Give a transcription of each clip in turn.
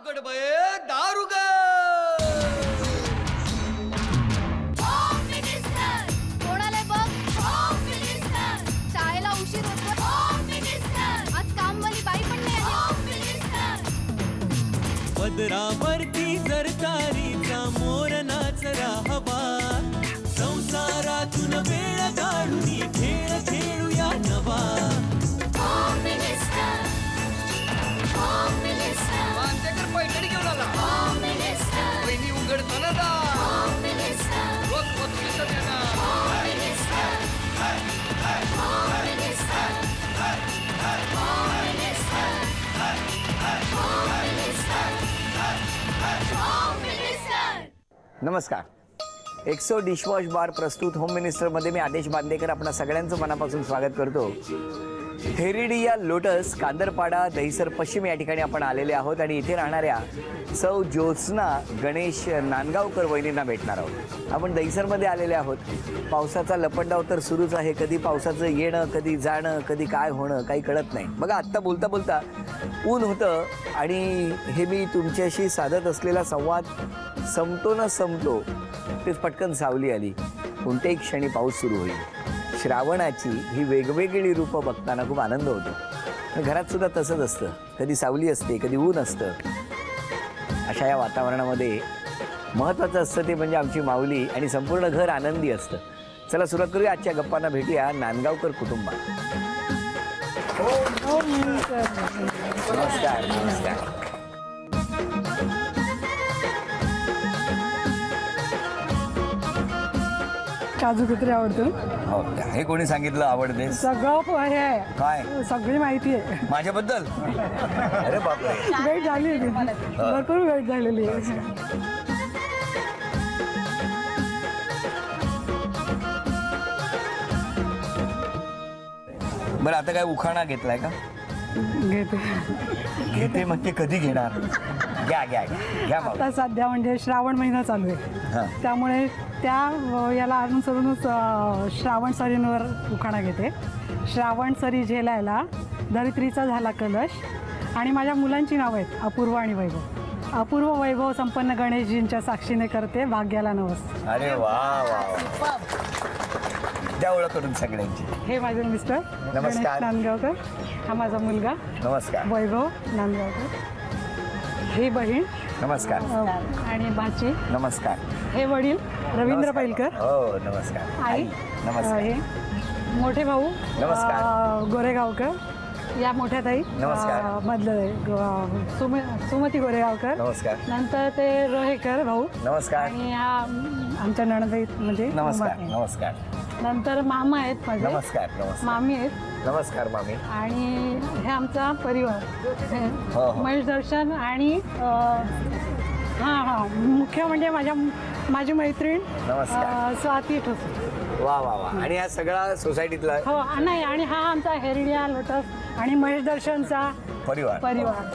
उघड बये दार उघड. कोणाला बघ शाळेला उशीर होतो. आज कामवाली बाई पण नाही आली. पदरावरती सरकारीचा मोर नाचरा हवा. संसारातून वेळ काढून खेळ खेळूया नवा. मांजकर पैठणी घेऊन आला. वहिनी उघडताना दा. रोज बक्षीस देणार. नमस्कार. एक्सो डिशवॉश बार प्रस्तुत होम मिनिस्टर मध्ये मी आदेश बांदेकर आपणा सगळ्यांचं मनापासून स्वागत करतो. हेरिडिया लोटस कांदरपाडा दहिसर पश्चिम या ठिकाणी आपण आलेले आहोत आणि इथे राहणाऱ्या सौ ज्योत्स्ना गणेश नांदगावकर वहिनींना भेटणार आहोत. आपण दहिसरमध्ये आलेले आहोत. पावसाचा लपंडाव तर सुरूच आहे. कधी पावसाचं येणं, कधी जाणं, कधी काय होणं काही कळत नाही. बघा आत्ता बोलता बोलता ऊन होतं आणि हे मी तुमच्याशी साधत असलेला संवाद संपतो ना संपतो तेच पटकन सावली आली. कोणत्याही क्षणी पाऊस सुरू होईल. श्रावणाची ही वेगवेगळी रूपं बघताना खूप आनंद होतो. घरात सुद्धा तसंच असतं. कधी सावली असते, कधी ऊन असतं. अशा या वातावरणामध्ये महत्त्वाचं असतं ते म्हणजे आमची माऊली आणि संपूर्ण घर आनंदी असतं. चला सुरुवात करूया आजच्या गप्पांना. भेटूया नांदगावकर कुटुंबात. नमस्कार. नमस्कार. काजू कतरी आवडतो. हो हे कोणी सांगितलं आवडते? सगळं हे आहे. काय? सगळी माहिती आहे माझ्याबद्दल. अरे बापरे. भेट झाली आहे. भरपूर भेट झालेली आहे. बरं आता काय उखाणा घेतलाय का? घेते घेते म्हणजे कधी घेणार? घ्या घ्या घ्या. आता सध्या म्हणजे श्रावण महिना चालू आहे. त्यामुळे त्या याला अनुसरूनच श्रावण सरींवर उखाणा घेते. श्रावण सरी झेलायला धरित्रीचा झाला कलश. आणि माझ्या मुलांची नावं आहेत अपूर्व आणि वैभव. अपूर्व वैभव संपन्न गणेशजींच्या साक्षीने करते भाग्याला नवस. अरे वा वा. द्या ओळख करून सगळ्यांची. हे माझे मिस्टर नमस्कार. गणेश नांदगावकर. हा माझा मुलगा नमस्कार. वैभव नांदगावकर. ही बहीण नमस्कार. आणि भाची नमस्कार. हे वडील रवींद्र पैलकर. हो नमस्कार. आई नमस्कार. हे मोठे भाऊ नमस्कार. गोरेगावकर. या मोठ्या ताई नमस्कार. मधलं सुमती गोरेगावकर. नमस्कार. नंतर ते रोहेकर भाऊ. नमस्कार. आणि हा आमच्या नणंदबाई म्हणजे नमस्कार. नमस्कार. नंतर मामा आहेत माझे. नमस्कार. नमस्कार. मामी आहेत. नमस्कार मामी. आणि हे आमचा परिवार हो. महेश दर्शन आणि हां मुख्य म्हणजे माझी मैत्रीण स्वाती ठोसे. वा वा वा. आणि हा सगळा सोसायटीतला हो नाही. आणि हा आमचा हेरिडिया लोटस आणि महेश दर्शनचा परिवार.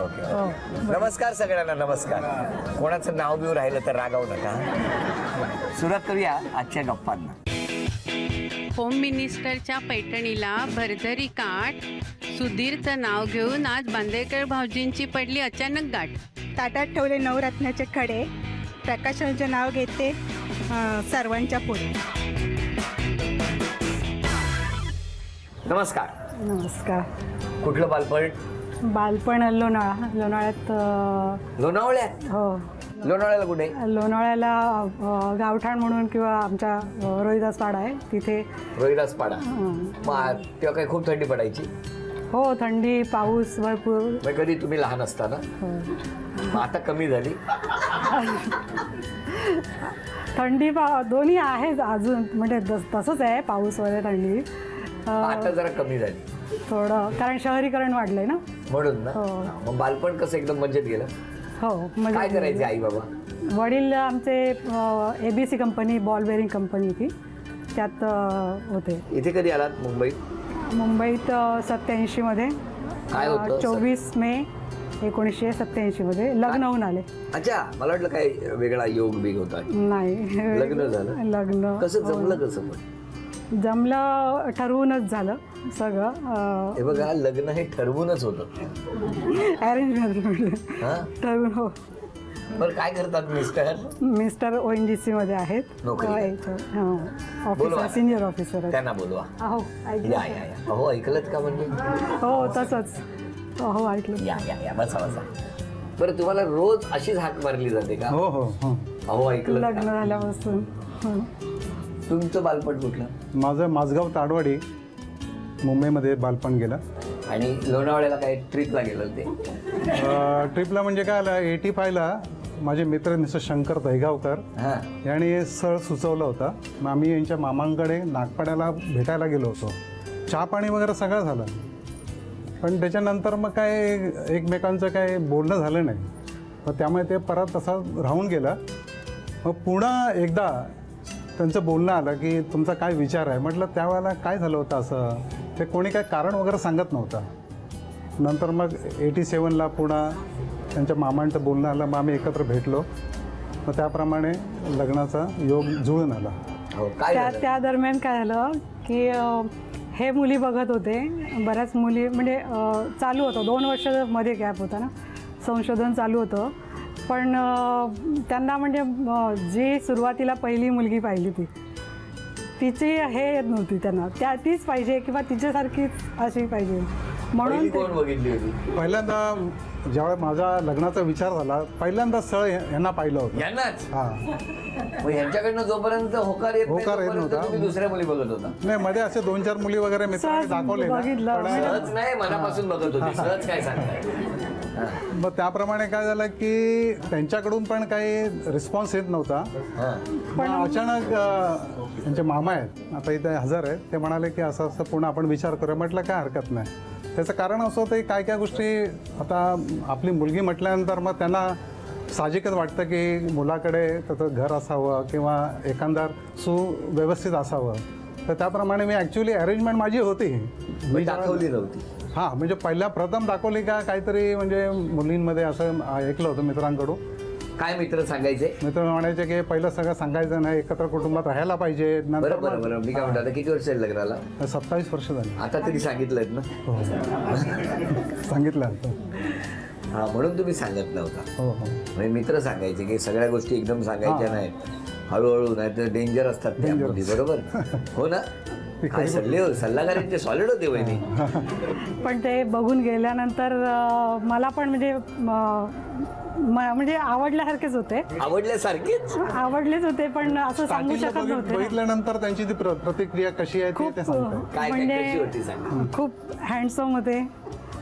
ओके. नमस्कार सगळ्यांना. नमस्कार. कोणाचं नाव बिव राहिलं तर रागावू नका. सुरुवात करूया आजच्या गप्पांना. होम मिनिस्टरच्या पैठणीला भरभरी काठ. सुधीरचं नाव घेऊन आज बांदेकर भाऊजींची पडली अचानक गाठ. ताटात ठेवले नवरत्नाचे खडे. प्रकाशांचे नाव घेते सर्वांच्या पुढे. नमस्कार. नमस्कार. कुठलं बालपण? बालपण लोणाळ्यात. लोणावळ्यात? हो. लोणावळ्याला कुठे? लोणावळ्याला गावठाण म्हणून किंवा आमच्या रोहिदास पाडा आहे तिथे. रोहिदास पाडा. मग तेव्हा काही खूप थंडी पडायची? हो थंडी पाऊस भरपूर. कधी तुम्ही लहान असताना? मग आता कमी झाली? थंडी दोन्ही आहे अजून म्हणजे तसंच आहे पाऊस वगैरे थंडी. आता जरा कमी झाली थोडं कारण शहरीकरण वाढलंय ना म्हणून ना. मग बालपण कसं एकदम मजेत गेलं? हो. काय करायचे आई बाबा? वडील आमचे ABC company ball bearing company होती त्यात होते. इथे कधी आलात मुंबईत? मुंबईत 87 मध्ये. काय होतं? 24 मे 1987 मध्ये लग्न होऊन आले. अच्छा. मला वाटलं काय वेगळा योग बिग होता. नाही. लग्न झालं. लग्न कसं जमलं कसं? पण जमलं, ठरवूनच झालं सगळं. हे बघा, लग्न हे ठरवूनच होतं. अरेंज मॅरेज ठरवून. हो. बरं, काय करतात मिस्टर? मिस्टर ONGC मध्ये आहेत, ऑफिसर, सिनियर ऑफिसर. त्यांना बोलवा. अहो ऐकलं. या या या. अहो ऐकलत का म्हणजे? हो तसंच. हो ऐकलं. या या या, बसा बसा. बरं, तुम्हाला रोज अशीच हाक मारली जाते का? हो हो हो. अहो ऐकलं लग्न झाल्यापासून. तुमचं बालपण कुठलं? माझं माझगाव ताडवाडी, मुंबईमध्ये बालपण गेलं. आणि लोणावळ्याला काय ट्रिपला गेलं ते? ट्रिपला म्हणजे काय आलं, 85ला माझे मित्र मिस्टर शंकर दहीगावकर यांनी स्थळ सुचवलं होतं. मग आम्ही यांच्या मामांकडे नागपाड्याला भेटायला गेलो होतो. चहा पाणी वगैरे सगळं झालं, पण त्याच्यानंतर मग काय एकमेकांचं काय बोलणं झालं नाही. मग त्यामुळे ते परत तसं राहून गेलं. मग पुन्हा एकदा त्यांचं बोलणं आलं की तुमचा काय विचार आहे. म्हटलं त्यावेळेला काय झालं होतं असं, ते कोणी काय कारण वगैरे सांगत नव्हतं. नंतर मग 87ला पुन्हा त्यांच्या मामांचं बोलणं आलं. मग आम्ही एकत्र भेटलो. मग त्याप्रमाणे लग्नाचा योग जुळून आला. त्या दरम्यान काय झालं की हे मुली बघत होते, बऱ्याच मुली, म्हणजे चालू होतं 2 वर्ष मध्ये गॅप होता ना, संशोधन चालू होतं. पण त्यांना म्हणजे जी सुरुवातीला पहिली मुलगी पाहिली तिची हे येत नव्हती त्यांना, तीच पाहिजे किंवा तिच्यासारखीच अशी पाहिजे म्हणून. पहिल्यांदा ज्यावेळेस माझा लग्नाचा विचार झाला, पहिल्यांदा स्थळ यांना पाहिलं होतं. यांच्याकडनं जोपर्यंत होकार येत नव्हता, दुसऱ्या मुली बघत होता. नाही, मध्ये असे 2-4 मुली वगैरे मित्रांनी दाखवले, सहज नाही, मनापासून बघत होती. सहज काय सांगताय? मग त्याप्रमाणे काय झालं की त्यांच्याकडून पण काही रिस्पॉन्स येत नव्हता. पण अचानक त्यांचे मामा आहेत, आता इथे हजर आहेत, ते म्हणाले की असं असं पुन्हा आपण विचार करूया. म्हटलं काय हरकत नाही. त्याचं कारण असं होतं की काय काय गोष्टी, आता आपली मुलगी म्हटल्यानंतर मग त्यांना साहजिकच वाटतं की मुलाकडे त्याचं घर असावं किंवा एकंदर सुव्यवस्थित असावं. तर त्याप्रमाणे मी ॲक्च्युली अरेंजमेंट माझी होती, मी दाखवली नव्हती. हां, म्हणजे प्रथम दाखवली का काहीतरी, म्हणजे मुलींमध्ये असं ऐकलं होतं मित्रांकडून. काय मित्र सांगायचे? मित्र म्हणायचे की पहिलं सगळं सांगायचं नाही, एकत्र कुटुंबात राहायला पाहिजे. बरोबर. मी काय म्हणतो, किती वर्ष लग्नाला? 27 वर्ष झाली. आता तरी सांगितलंय ना? सांगितलं. हा, म्हणून तुम्ही सांगत नव्हता. हो हो. म्हणजे मित्र सांगायचे की सगळ्या गोष्टी एकदम सांगायच्या नाही, हळूहळू, नाही तर डेंजर असतात त्या गोष्टी. बरोबर हो ना? काय सल्लागारांचे सॉलिड होते वहिनी. पण ते बघून गेल्यानंतर मला पण म्हणजे आवडल्यासारखेच होते. आवडलेच होते, पण असं सांगू शकत नव्हते. बघितल्यानंतर त्यांची ती प्रतिक्रिया कशी आहे ते सांगतात. म्हणजे खूप हँडसम होते,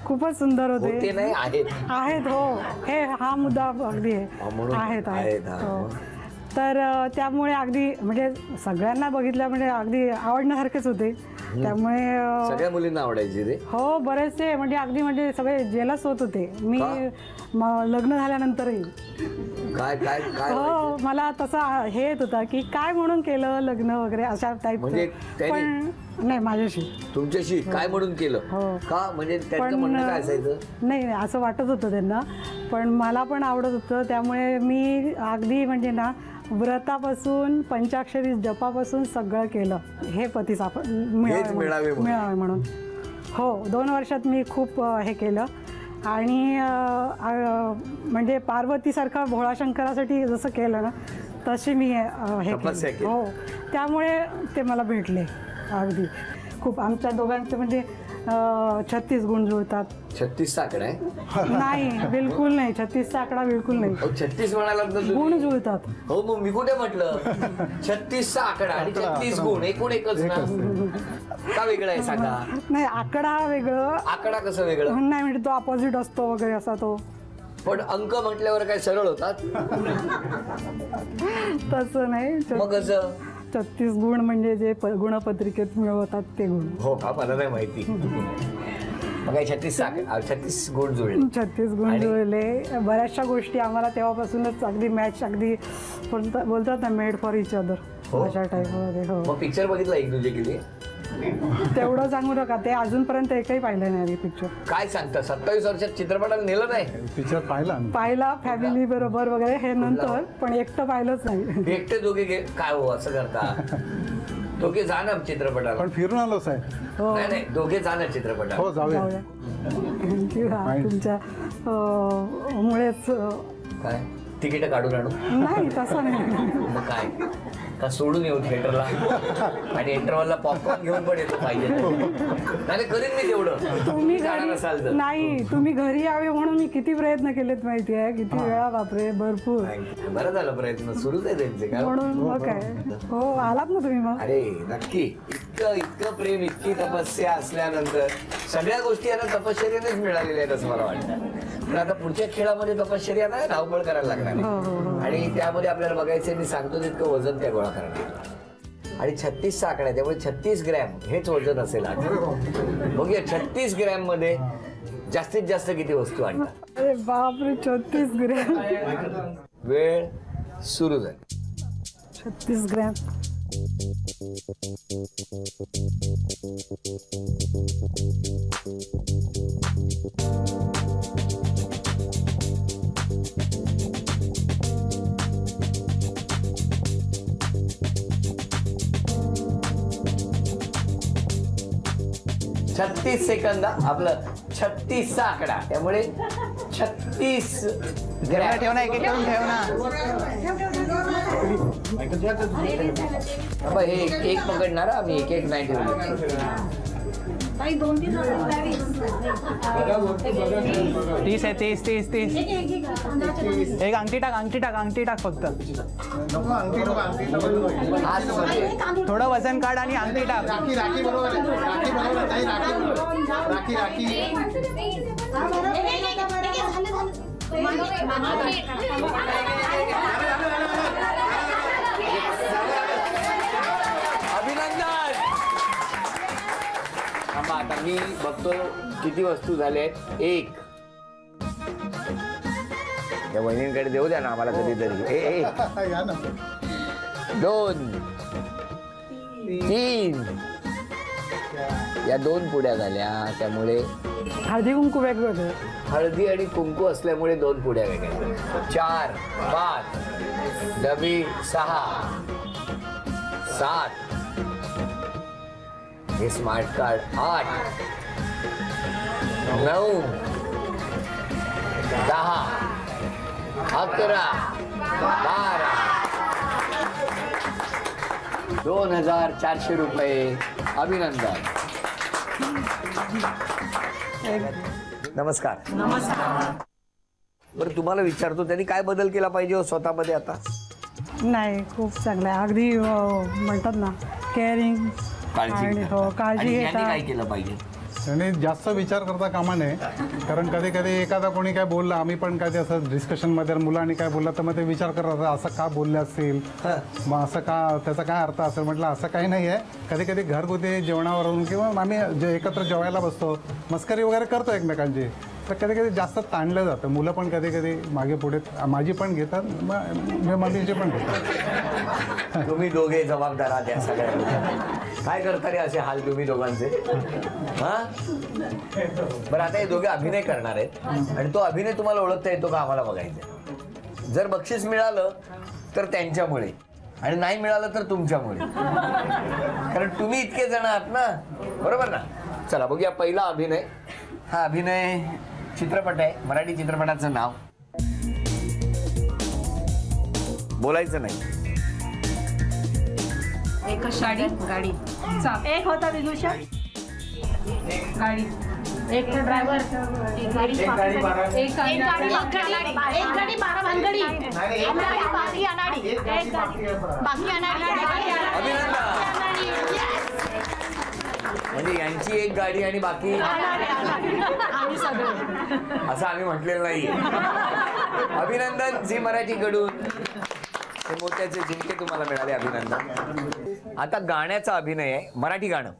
खूपच सुंदर होते. आहेत. हो, हा मुद्दा अगदी आहेत. तर त्यामुळे अगदी म्हणजे सगळ्यांना बघितलं म्हणजे अगदी आवडण्यासारखेच होते. त्यामुळे सगळ्या मुलींना आवडायचे ते. हो, बरेचसे म्हणजे अगदी म्हणजे सगळे जेलस होत होते. मी लग्न झाल्यानंतरही हो, मला तसा हे येत होता की काय म्हणून केलं लग्न वगैरे अशा टाईप. पण नाही, माझ्याशी. तुमच्याशी काय म्हणून केलं? का म्हणजे त्यांचं म्हणणं काय असायचं? नाही, असं वाटत होतं त्यांना, पण मला पण आवडत होतं. त्यामुळे मी अगदी म्हणजे ना, व्रतापासून पंचाक्षरी जपापासून सगळं केलं, हे पती मिळावे म्हणून. हो, 2 वर्षात मी खूप हे केलं. आणि म्हणजे पार्वतीसारखा भोळा शंकरासाठी जसं केलं ना, तशी मी हे केलं. हो, त्यामुळे ते मला भेटले अगदी खूप. आमच्या दोघांचे म्हणजे 36 गुण जुळतात. 36चा आकडा आहे? नाही, बिलकुल नाही. 36चा आकडा बिलकुल नाही. 36 म्हणाला गुण जुळतात. हो, मग मी कुठे म्हटलं 36चा आकडा आणि 36 गुण एकूण एकच ना? का वेगळा आहे सांगा? नाही, आकडा वेगळं. आकडा कसं वेगळं? नाही म्हणजे तो अपोजिट असतो वगैरे असा तो. पण अंक म्हटल्यावर काय सरळ होतात? तसं नाही. मग कसं? 36 गुण म्हणजे जे गुणपत्रिकेत मिळवतात ते गुण. हो का? मला नाही माहिती. मग काय 36 गुण जुळले? 36 गुण जुळले. बऱ्याचशा गोष्टी आम्हाला तेव्हापासूनच अगदी मॅच, अगदी बोलतात ना, मेड फॉर इच अदर अशा टाईप मध्ये. हो. पिक्चर बघितला एक दुजे किती? तेवढं सांगू नका, ते अजूनपर्यंत एकही पाहिलं नाही पिक्चर. काय सांगता? 27 वर्षात चित्रपटाला नेलं नाही? पिक्चर पाहिला फॅमिली बरोबर वगैरे, हे नंतर, पण एकटं पाहिलंच नाही. एकटे दोघे काय हो असं करता? दोघे जा ना चित्रपटाला. पण फिरून आलो साहेब. हो नाही दोघे जा ना चित्रपटाला. हो जाऊया. तुमच्या मुळेच काय तिकीट काढून आणू? नाही तसं नाही. मग काय का सोडून येऊ थिएटरला आणि इंटरव्हलला पॉपकॉर्न घेऊन पण येतो पाहिजे. नाही करीन मी तेवढं. तुम्ही जाणार असाल तर. नाही तुम्ही घरी यावे म्हणून मी किती प्रयत्न केलेत माहिती आहे. किती वेळा बापरे भरपूर. बरं झालं प्रयत्न सुरूच आहे त्यांचे का म्हणून मग काय हो आलात ना तुम्ही मग. अरे नक्की इतकं प्रेम इतकी तपस्या असल्यानंतर सगळ्या गोष्टी यांना तपश्चर्यानेच मिळालेल्या आहेत असं मला वाटतं. पण आता पुढच्या खेळामध्ये तपश्चर्या ना धावपळ करायला लागणार आणि त्यामध्ये आपल्याला बघायचं मी सांगतो तितकं वजन त्या गोळा करणार आणि 36 आकडा आहे त्यामुळे 36 ग्रॅम हेच वजन असेल आज. बघूया 36 ग्रॅम मध्ये जास्तीत जास्त किती वस्तू आणतात. अरे बापरे 36 ग्रॅम. वेळ सुरू झाली. 36 ग्रॅम. छत्तीस सेकंद आपलं 36 आकडा त्यामुळे 36 ग्रॅम ठेव ना एक एक करून ठेव ना. हे एक पकडणार आम्ही एक नाही ठेवले. 30 आहे 30. एक अंगठी टाक फक्त. थोडं वजन काढ आणि अंगठी टाक. राखी बरोबर अभिनंदन. आता मी बघतो किती वस्तू झाल्या आहेत. एक त्या वहिनींकडे देऊ द्या ना आम्हाला कधीतरी. 2 3 या 2 पुड्या झाल्या त्यामुळे हळदी कुंकू वेगवेगळे. हळदी आणि कुंकू असल्यामुळे 2 पुड्या वेगळ्या. 4 5 डबी 6 7 हे स्मार्ट कार्ड 8 9 10 11 12 2400 रुपये. अभिनंदन. नमस्कार. बरं तुम्हाला विचारतो त्यांनी काय बदल केला पाहिजे स्वतःमध्ये आता? नाही खूप चांगलं आहे. अगदी म्हणतात ना केअरिंग आणि हो काळजी घेतात. काय केलं पाहिजे आणि जास्त विचार करता कामा नये. कारण कधी कधी एखादा कोणी काय बोलला आम्ही पण काय ते असं डिस्कशनमध्ये मुलांनी काय बोलला तर मग ते विचार करत असं का बोलले असतील मग असं का त्याचा काय अर्थ असेल. म्हटलं असं काही नाही आहे. कधी कधी घरगुती जेवणावरून किंवा आम्ही जे एकत्र जेवायला बसतो मस्करी वगैरे करतो एकमेकांची तर कधी कधी जास्त ताणलं जातं. मुलं पण कधी कधी मागे पुढे माझी पण घेतात मम्मीची पण घेतात. तुम्ही दोघे जबाबदार आहात या सगळ्या. काय करता रे असे हाल तुम्ही दोघांचे? हा बरं आता हे दोघे अभिनय करणार आहेत आणि तो अभिनय तुम्हाला ओळखता येतो का आम्हाला बघायचं. जर बक्षीस मिळालं तर त्यांच्यामुळे आणि नाही मिळालं तर तुमच्यामुळे. कारण तुम्ही इतके जण आहात ना बरोबर ना. चला बघूया पहिला अभिनय. हा अभिनय चित्रपट आहे. मराठी चित्रपटाचं नाव बोलायचं नाही. एक गाडी एक होता विदुषा गाडी एक ड्रायव्हर एक गाडी 12 भानगडी बाकी अनाडी एक गाडी बाकी अनाडी. म्हणजे यांची एक गाडी आणि बाकी असं आम्ही म्हटलेलं नाही. अभिनंदन. झी मराठीकडून हे मोत्याचे झुमके तुम्हाला मिळाले. अभिनंदन. आता गाण्याचा अभिनय आहे. मराठी गाणं.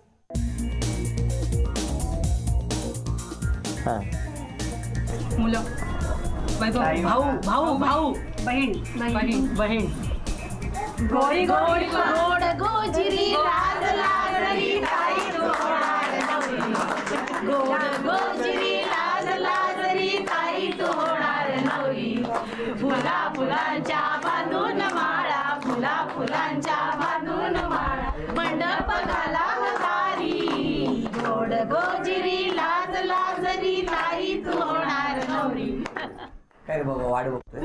मुलं भाऊ भाऊ भाऊ बहीण बहीण बहीण गोडी गोडी गोड गोजिरी लाज लाजरी ताई तोडार नवरी गोड गोजिरी लाज लाजरी ताई तोडार नवरी फुला फुलांच्या बांधून माळा फुला फुलांच्या बांधून माळा मंडळ काय रे बाबा वाट बघतोय?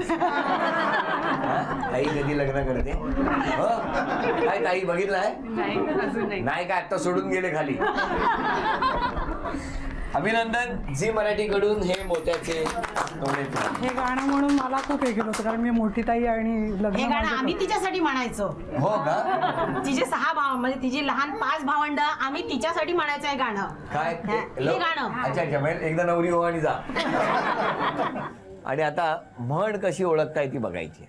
ताई कधी लग्न करते? हो काय ताई बघितलंय? नाही काय आता सोडून गेले खाली. अभिनंदन झी मराठी कडून हे मोत्याचे हे गाणं म्हणून मला खूप हे केलं होतं कारण मी मोठी ताई आणि हे गाणं आम्ही तिच्यासाठी म्हणायचो. हो का? तिचे 6 भाव म्हणजे तिची लहान 5 भावंड आम्ही तिच्यासाठी म्हणायचं आहे गाणं. काय हे गाणं. अच्छा एकदा नवरी हो आणि जा. आणि आता म्हण कशी ओळखताय ती बघायची.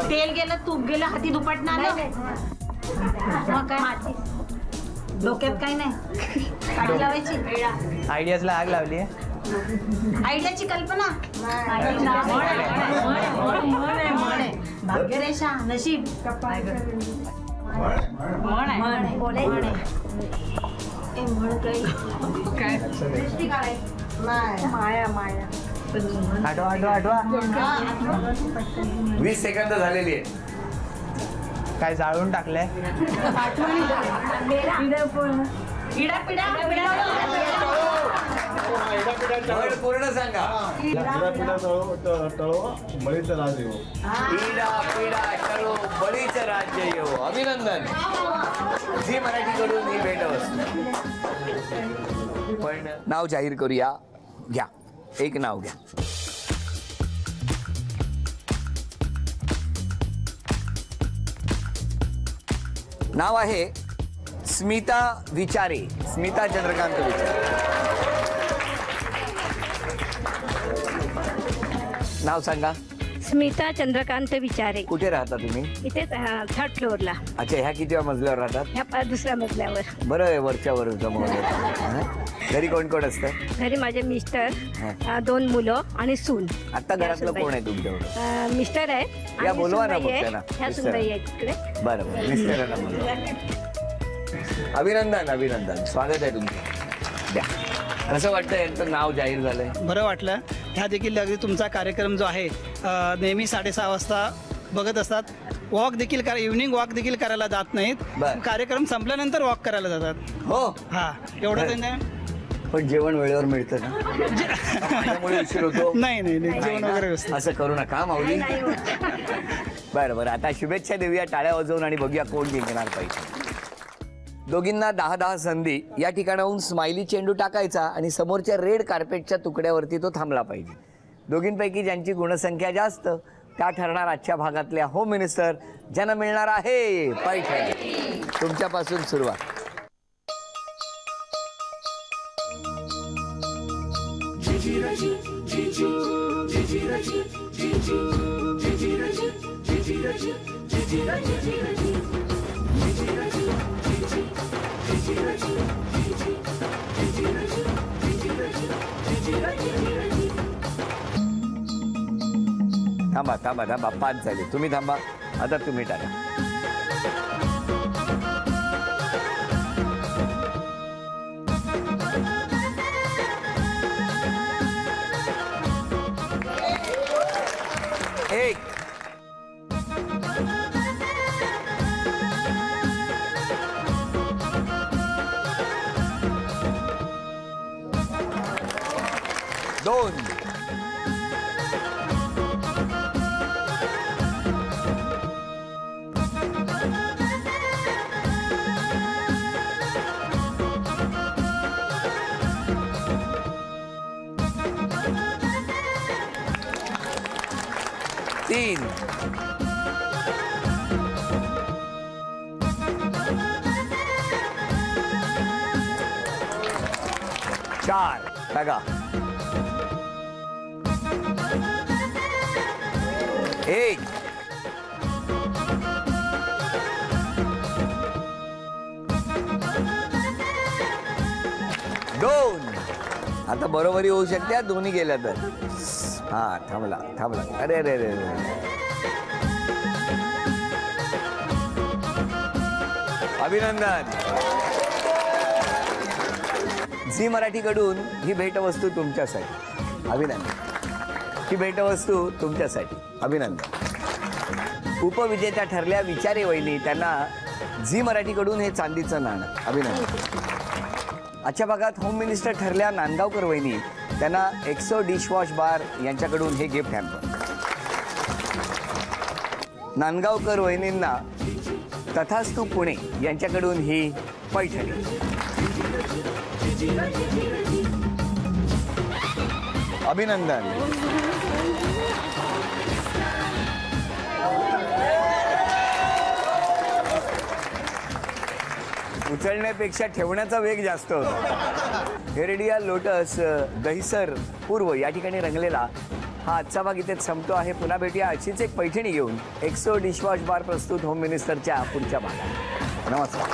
तेल गेलं तूप गेलं हाती दुपटणार. मग काय डोक्यात काय नाही काढी लावायची. आयडियाजला आग लावली आहे. आयडियाची कल्पना भाग्यरेषा नशीब माया माया. आठवा 20 सेकंद झालेली आहे. काय जाळून टाकलंय? पूर्ण सांगा. बळीचं राज्य येऊ. इडा पिडा टळो बळीचं राज्य येऊ. अभिनंदन झी मराठी कडून ही भेट पण नाव जाहीर करूया. घ्या एक नाव घ्या. नाव आहे स्मिता विचारे. स्मिता चंद्रकांत विचारे. नाव सांगा. स्मिता चंद्रकांत विचारे. कुठे राहता तुम्ही? इथे 3rd फ्लोअरला. अच्छा ह्या किती मजल्यावर राहतात? ह्या 2ऱ्या मजल्यावर. बरं आहे वरच्यावर घरी कोण कोण असतं? घरी माझे मिस्टर 2 मुलं आणि सून. आता घरातलं कोण आहे तुमच्यावर? मिस्टर आहे. या बोलवा ना ह्या सुनबाई आहे तिकडे. बरं मिस्टरांना बोलवा. अभिनंदन स्वागत आहे तुमचं. द्या. कसं वाटतं यांचं नाव जाहीर झालंय? बरं वाटलं. ह्या देखील अगदी तुमचा कार्यक्रम जो आहे नेहमी 6:30 वाजता बघत असतात. वॉक देखील इव्हनिंग वॉक देखील करायला जात नाहीत. कार्यक्रम संपल्यानंतर वॉक करायला जातात. हो हा एवढं त्यांना. पण जेवण वेळेवर मिळतं ना? त्यामुळे उशीर होतो? नाही जेवण वगैरे असं करू नका माऊली. बरं आता शुभेच्छा देऊया टाळ्या वाजवून आणि बघूया कोण जिंकणार पाहिजे. दोघींना 10-10 संधी. या ठिकाणाहून स्माइली चेंडू टाकायचा आणि समोरच्या रेड कार्पेटच्या तुकड्यावरती तो थांबला पाहिजे. दोघींपैकी ज्यांची गुणसंख्या जास्त त्या ठरणार आजच्या भागातल्या होम मिनिस्टर, ज्यांना मिळणार आहे पैठणी. तुमच्यापासून सुरुवात. थांबा 5 झाले. तुम्ही थांबा. आता तुम्ही टाका. एक. दोन. तीन. चार. लगा. एक. दोन. आता बरोबरी होऊ शकते दोन्ही गेल्या तर. हा थांबला. अरे अभिनंदन. झी मराठीकडून ही भेटवस्तू तुमच्यासाठी. अभिनंदन. ही भेटवस्तू तुमच्यासाठी. अभिनंदन. उपविजेत्या ठरल्या विचारे वहिनी, त्यांना झी मराठीकडून हे चांदीचं नाणं. अभिनंदन. आजच्या भागात होम मिनिस्टर ठरल्या नांदगावकर वहिनी, त्यांना एक्सो डिशवॉश बार यांच्याकडून हे गिफ्ट हॅम्पर. नांदगावकर वहिनींना तथास्तू पुणे यांच्याकडून ही पैठणी. अभिनंदन. उचलण्यापेक्षा ठेवण्याचा वेग जास्त होता. हेरिडिया लोटस दहिसर पूर्व या ठिकाणी रंगलेला हा आजचा भाग इथेच संपतो आहे. पुन्हा भेटूया अशीच एक पैठणी घेऊन एक्सो डिशवॉश बार प्रस्तुत होम मिनिस्टरच्या पुढच्या भागात. नमस्कार.